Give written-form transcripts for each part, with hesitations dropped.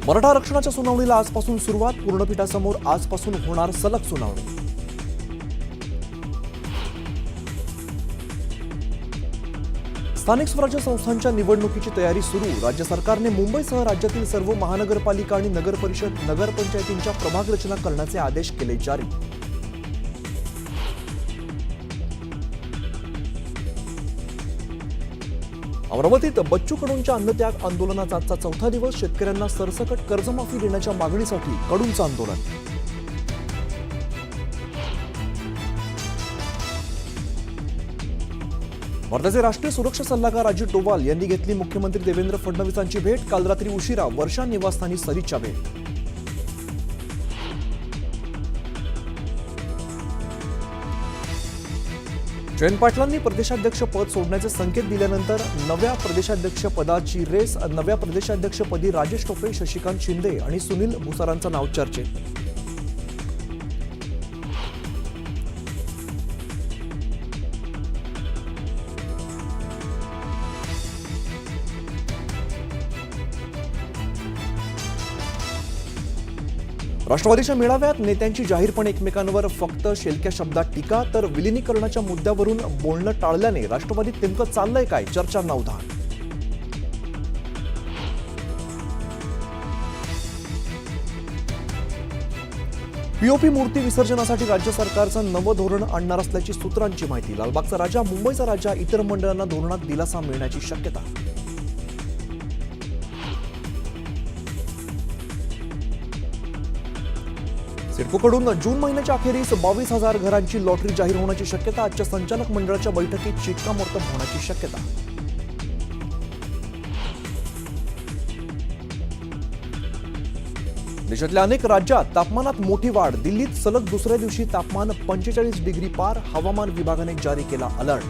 मराठा आरक्षणाच्या सुनावणीला आजपासून सुरुवात. पूर्णपीठासमोर आजपासून होणार सलग सुनावणी. स्थानिक स्वराज्य संस्थांच्या निवडणुकीची तयारी सुरू. राज्य सरकारने मुंबईसह राज्यातील सर्व महानगरपालिका आणि नगरपरिषद नगरपंचायतींच्या प्रभाग रचना करण्याचे आदेश केले जारी. अमरावतीत बच्चू कडूंच्या अन्नत्याग आंदोलनाचा आजचा चौथा दिवस. शेतकऱ्यांना सरसकट कर्जमाफी देण्याच्या मागणीसाठी कडूंचं आंदोलन. भारताचे राष्ट्रीय सुरक्षा सल्लागार अजित डोवाल यांनी घेतली मुख्यमंत्री देवेंद्र फडणवीसांची भेट. काल रात्री उशिरा वर्षा निवासस्थानी सरीच्या भेट. जयंत पाटलांनी प्रदेशाध्यक्ष पद सोडण्याचे संकेत दिल्यानंतर नव्या प्रदेशाध्यक्ष पदाची रेस. नव्या प्रदेशाध्यक्षपदी राजेश टोपे, शशिकांत शिंदे आणि सुनील भुसारांचं नाव चर्चेत. राष्ट्रवादीच्या मेळाव्यात नेत्यांची जाहीरपणे एकमेकांवर फक्त शेलक्या शब्दात टीका. तर विलिनीकरणाच्या मुद्द्यावरून बोलणं टाळल्याने राष्ट्रवादीत नेमकं चाललंय काय, चर्चांना उधाण. पीओपी मूर्ती विसर्जनासाठी राज्य सरकारचं नवं धोरण आणणार असल्याची सूत्रांची माहिती. लालबागचा राजा, मुंबईचा राजा, इतर मंडळांना धोरणात दिलासा मिळण्याची शक्यता. सिडकोकडून जून महिन्याच्या अखेरीस 22,000 घरांची लॉटरी जाहीर होण्याची शक्यता. आजच्या संचालक मंडळाच्या बैठकीत शिक्कामोर्तब होण्याची शक्यता. देशातल्या अनेक राज्यात तापमानात मोठी वाढ. दिल्लीत सलग दुसऱ्या दिवशी तापमान 45 डिग्री पार. हवामान विभागाने जारी केला अलर्ट.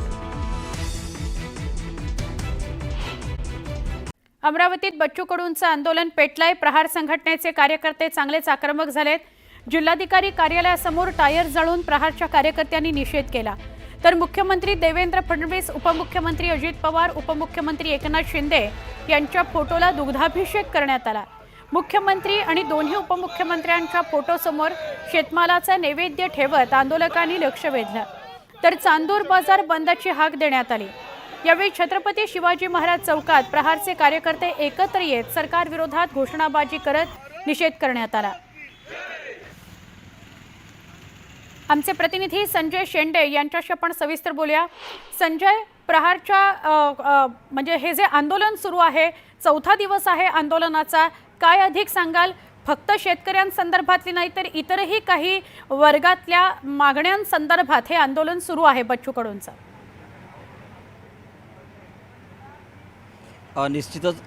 अमरावतीत बच्चू कडूंचं आंदोलन पेटलंय. प्रहार संघटनेचे कार्यकर्ते चांगलेच आक्रमक झालेत. जिल्हाधिकारी कार्यालयासमोर टायर जाळून प्रहारच्या कार्यकर्त्यांनी निषेध केला. तर मुख्यमंत्री देवेंद्र फडणवीस, उपमुख्यमंत्री अजित पवार, उपमुख्यमंत्री एकनाथ शिंदे यांच्या फोटोला दुग्धाभिषेक करण्यात आला. मुख्यमंत्री आणि दोन्ही उपमुख्यमंत्र्यांच्या फोटोसमोर शेतमालाचा नैवेद्य ठेवत आंदोलकांनी लक्ष वेधलं. तर चांदूर बाजार बंदची हाक देण्यात आली. यावेळी छत्रपती शिवाजी महाराज चौकात प्रहारचे कार्यकर्ते एकत्र येत सरकारविरोधात घोषणाबाजी करत निषेध करण्यात आला. आमचे प्रतिनिधी संजय शेंडे यांच्याशी आपण सविस्तर बोलूया. संजय, प्रहारच्या म्हणजे हे जे आंदोलन सुरू आहे, चौथा दिवस आहे आंदोलनाचा, काय अधिक सांगाल? फक्त शेतकऱ्यांसंदर्भातली नाही तर इतरही काही वर्गातल्या मागण्यांसंदर्भात हे आंदोलन सुरू आहे बच्चू कडूंचं. निश्चितच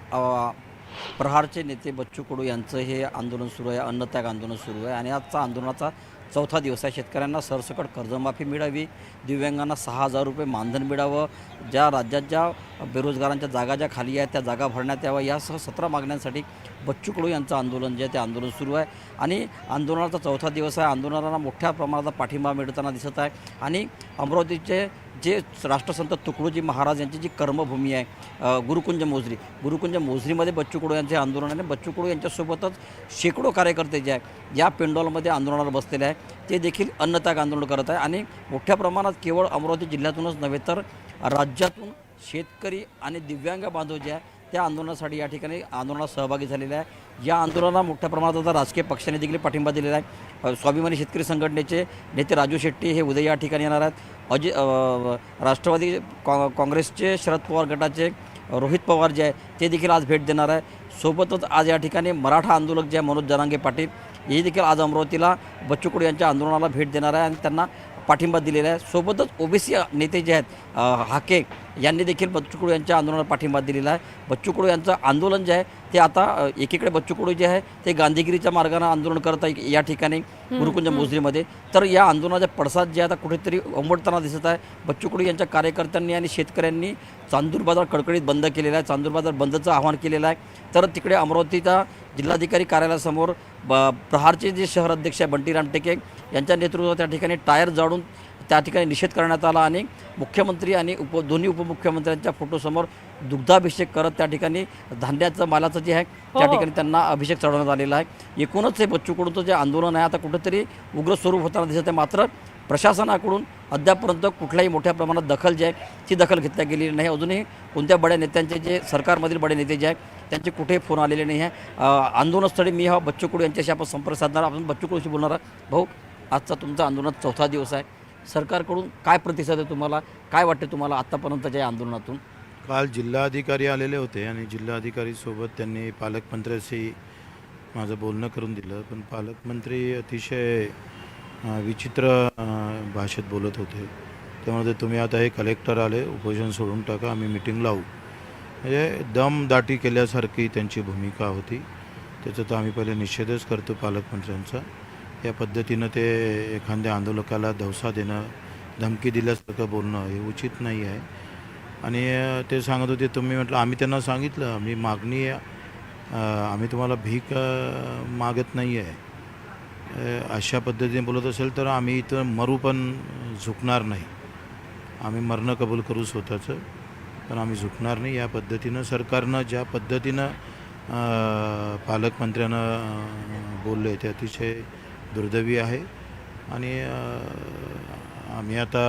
प्रहारचे नेते बच्चू कडू यांचं हे आंदोलन सुरू आहे, अन्नत्याग आंदोलन सुरू आहे आणि आजचा आंदोलनाचा चौथा दिवस आहे. शेतकऱ्यांना सरसकट कर्जमाफी मिळावी, दिव्यांगांना 6,000 रुपये मानधन मिळावं, ज्या राज्यात ज्या बेरोजगारांच्या जागा ज्या खाली आहेत त्या जागा भरण्यात याव्या, यासह 17 मागण्यांसाठी बच्चू कडू यांचं आंदोलन जे आहे ते आंदोलन सुरू आहे. आणि आंदोलनाचा चौथा दिवस आहे. आंदोलनाला मोठ्या प्रमाणात पाठिंबा मिळताना दिसत आहे. आणि अमरावतीचे जे राष्ट्रसंत तुकडोजी महाराज यांची जी कर्मभूमी आहे गुरुकुंज मोझरीमध्ये बच्चू कडू यांचे आंदोलन आहे. बच्चू कडू यांच्यासोबतच शेकडो कार्यकर्ते जे आहे या पेंडॉलमध्ये आंदोलनाला बसलेले आहे, ते देखील अन्नत्याग आंदोलन करत आहे. आणि मोठ्या प्रमाणात केवळ अमरावती जिल्ह्यातूनच नव्हे तर राज्यातून शेतकरी आणि दिव्यांग बांधव जे आहे त्या आंदोलनासाठी या ठिकाणी आंदोलनात सहभागी झालेले आहे. या आंदोलनाला मोठ्या प्रमाणात आता राजकीय पक्षाने देखील पाठिंबा दिलेला आहे. स्वाभिमानी शेतकरी संघटनेचे नेते राजू शेट्टी हे उद्या या ठिकाणी येणार आहेत. राष्ट्रवादी काँग्रेसचे शरद पवार गटाचे रोहित पवार जे आहे ते देखील आज भेट देणार आहे. सोबतच आज या ठिकाणी मराठा आंदोलक जे आहे मनोज जरांगे पाटील हे देखील आज अमरावतीला बच्चू कडू यांच्या आंदोलनाला भेट देणार आहे आणि त्यांना पाठिंबा दिलेला आहे. सोबतच ओबीसी नेते जे आहेत हाके यांनी देखील बच्चू कडू यांच्या आंदोलनाला पाठिंबा दिलेला आहे. बच्चू कडू यांचं आंदोलन जे आहे ते आता एकीकडे बच्चू कडू जे आहे ते गांधीगिरीच्या मार्गाने आंदोलन करत आहे या ठिकाणी गुरुकुंज मोझरीमध्ये, तर या आंदोलनाचे पडसाद जे आता कुठेतरी उमटताना दिसत आहे. बच्चू कडू यांच्या कार्यकर्त्यांनी आणि शेतकऱ्यांनी चांदूर बाजार कडकडीत बंद केलेला आहे. चांदूर बाजार बंदचं आवाहन केलेलं आहे. तर तिकडे अमरावतीच्या जिल्हाधिकारी कार्यालयासमोर प्रहारचे जे शहर अध्यक्ष आहे बंटी रामटेके यांच्या नेतृत्वात त्या ठिकाणी टायर जाळून त्या ठिकाणी निषेध करण्यात आला आणि मुख्यमंत्री आणि दोन्ही उपमुख्यमंत्र्यांच्या फोटोसमोर दुग्धाभिषेक करत त्या ठिकाणी धान्याचं मालाचं जे आहे त्या हो. ठिकाणी त्यांना अभिषेक चढवण्यात आलेला आहे. एकूणच हे बच्चू कडूचं जे आंदोलन आहे आता कुठेतरी उग्र स्वरूप होताना दिसत आहे. मात्र प्रशासनाकडून अद्यापर्यंत कुठल्याही मोठ्या प्रमाणात दखल जी आहे ती दखल घेतल्या गेलेली नाही. अजूनही कोणत्या बड्या नेत्यांचे जे सरकारमधील बडे नेते जे आहेत त्यांचे कुठेही फोन आलेले नाही आहे. आंदोलनस्थळी मी हा बच्चू कडू यांच्याशी आपण संपर्क साधणार. आपण बच्चू कडूशी बोलणार आहोत. भाऊ, आजचा तुमचा आंदोलनात 4था दिवस आहे. सरकारकडून काय प्रतिसाद आहे तुम्हाला? काय वाटते तुम्हाला आत्तापर्यंतच्या या आंदोलनातून? काल जिल्हाधिकारी आलेले होते आणि जिल्हाधिकारीसोबत त्यांनी पालकमंत्र्याशी माझं बोलणं करून दिलं. पण पालकमंत्री अतिशय विचित्र भाषेत बोलत होते. त्यामुळे तुम्ही आता हे कलेक्टर आले, उपोषण सोडून टाका, आम्ही मिटिंग लावू, म्हणजे दमदाटी केल्यासारखी त्यांची भूमिका होती. त्याचा तर आम्ही पहिले निषेधच करतो पालकमंत्र्यांचा. या पद्धतीनं ते एखाद्या आंदोलकाला धवसा देणं, धमकी दिल्यासारखं बोलणं हे उचित नाही आहे. आणि ते सांगत होते, तुम्ही म्हटलं, आम्ही त्यांना सांगितलं आम्ही मागणी आम्ही तुम्हाला भीक मागत नाही आहे. अशा पद्धतीने बोलत असेल तर आम्ही इथं मरू पण झुकणार नाही. आम्ही मरणं कबूल करू स्वतःचं, पण आम्ही झुकणार नाही. या पद्धतीनं सरकारनं ज्या पद्धतीनं पालकमंत्र्यानं बोलले ते अतिशय दुर्दैवी आहे. आणि आम्ही आता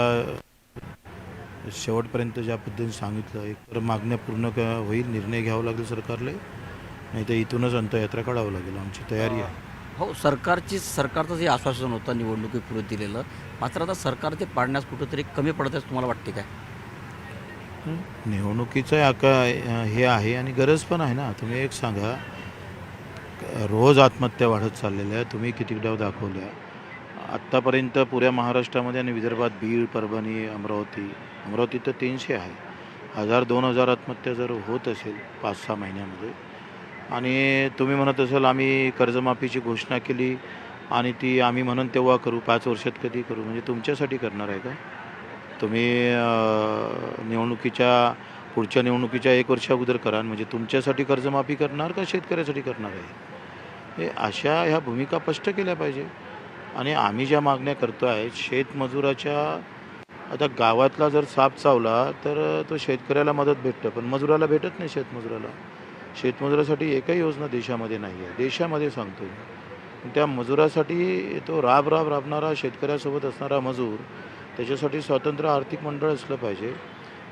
शेवटपर्यंत ज्या पद्धतीने सांगितलं, एक तर मागण्या पूर्ण होईल, निर्णय घ्यावा लागेल सरकारला, नाही तर इथूनच अंत्ययात्रा काढावं लागेल. आमची तयारी आहे. हो, सरकारचं जे आश्वासन होतं निवडणुकीपूर्वी दिलेलं, मात्र आता सरकार ते पाडण्यास कुठंतरी कमी पडत आहे तुम्हाला वाटते काय? निवडणुकीचं हे आहे आणि गरज पण आहे ना. तुम्ही एक सांगा, रोज आत्महत्या वाढत चाललेल्या, तुम्ही किती डाव दाखवल्या आत्तापर्यंत पुऱ्या महाराष्ट्रामध्ये आणि विदर्भात बीड, परभणी, अमरावती तर 300 आहे. 1000-2000 आत्महत्या जर होत असेल 5-6 महिन्यामध्ये, आणि तुम्ही म्हणत असाल आम्ही कर्जमाफीची घोषणा केली आणि ती आम्ही म्हणून तेव्हा करू, 5 वर्षात कधी करू, म्हणजे तुमच्यासाठी करणार आहे का? तुम्ही पुढच्या निवडणुकीच्या 1 वर्षा अगोदर करा, म्हणजे तुमच्यासाठी कर्जमाफी करणार का शेतकऱ्यासाठी करणार आहे? हे ह्या भूमिका स्पष्ट केल्या पाहिजे. आणि आम्ही ज्या मागण्या करतो आहे, शेतमजुराच्या, आता गावातला जर साप चावला तर तो शेतकऱ्याला मदत भेटतं, पण मजुराला भेटत नाही. शेतमजुरासाठी एकही योजना देशामध्ये नाही आहे. देशामध्ये सांगतो मी, त्या मजुरासाठी तो राबणारा, शेतकऱ्यासोबत असणारा मजूर, त्याच्यासाठी स्वतंत्र आर्थिक मंडळ असलं पाहिजे.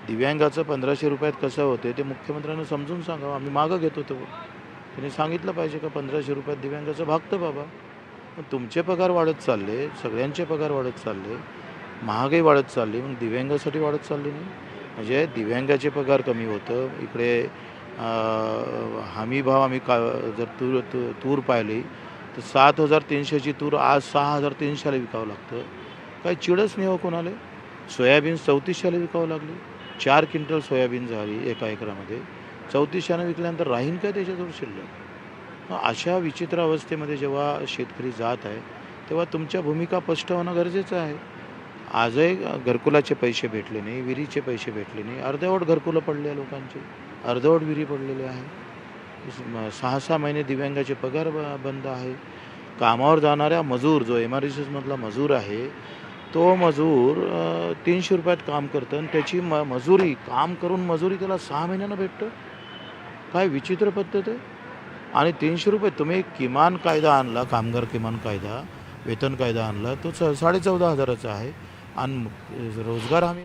दिव्यांगाचं 1500 रुपयात कसं होते ते मुख्यमंत्र्यांना समजून सांगावं. आम्ही मागं घेतो तो, त्यांनी सांगितलं पाहिजे का 1500 रुपयात दिव्यांगाचं भागतं बाबा. पण तुमचे पगार वाढत चालले, सगळ्यांचे पगार वाढत चालले, महागाई वाढत चालली, मग दिव्यांगासाठी वाढत चालली नाही. म्हणजे दिव्यांगाचे पगार कमी होतं. इकडे हमी भाव आम्ही जर तूर पाहिली तर 7300ची तूर आज 6300ला विकावं लागतं. काही चिडच नाही हो कोणाला. सोयाबीन 3400ला विकावं लागली. 4 क्विंटल सोयाबीन झाली एका एकरामध्ये. 3400नं विकल्यानंतर राहीन काय त्याच्याजवळ शिल्लक? अशा विचित्र अवस्थेमध्ये जेव्हा शेतकरी जात आहे, तेव्हा तुमच्या भूमिका स्पष्ट होणं गरजेचं आहे. आजही घरकुलाचे पैसे भेटले नाही, विहिरीचे पैसे भेटले नाही. अर्धवट घरकुलं पडले लोकांचे, अर्धवट विहिरी पडलेले आहे. 6-6 महिने दिव्यांगाचे पगार बंद आहे. कामावर जाणाऱ्या मजूर, जो MRSSमधला मजूर आहे, तो मजूर 300 रुपयात काम करतं आणि त्याची मजुरी, काम करून मजुरी त्याला 6 महिन्यानं भेटतं. काय विचित्र पद्धत आहे. आणि 300 रुपये तुम्ही किमान कायदा आणला, कामगार किमान कायदा, वेतन कायदा आणला, तो 14,500चा आहे. आणि रोजगार हमी